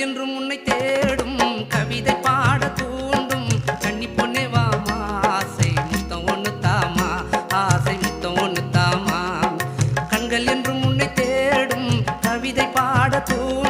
என்றும் உன்னை தேடும் கவிதை பாட தூண்டும் கன்னி பொண்ணே வாமா ஆசை முத்தம் ஒண்ணு தாமா ஆசை முத்தம் ஒண்ணு தாமா கண்கள் என்றும் உன்னை தேடும் கவிதை பாட தூண்டும்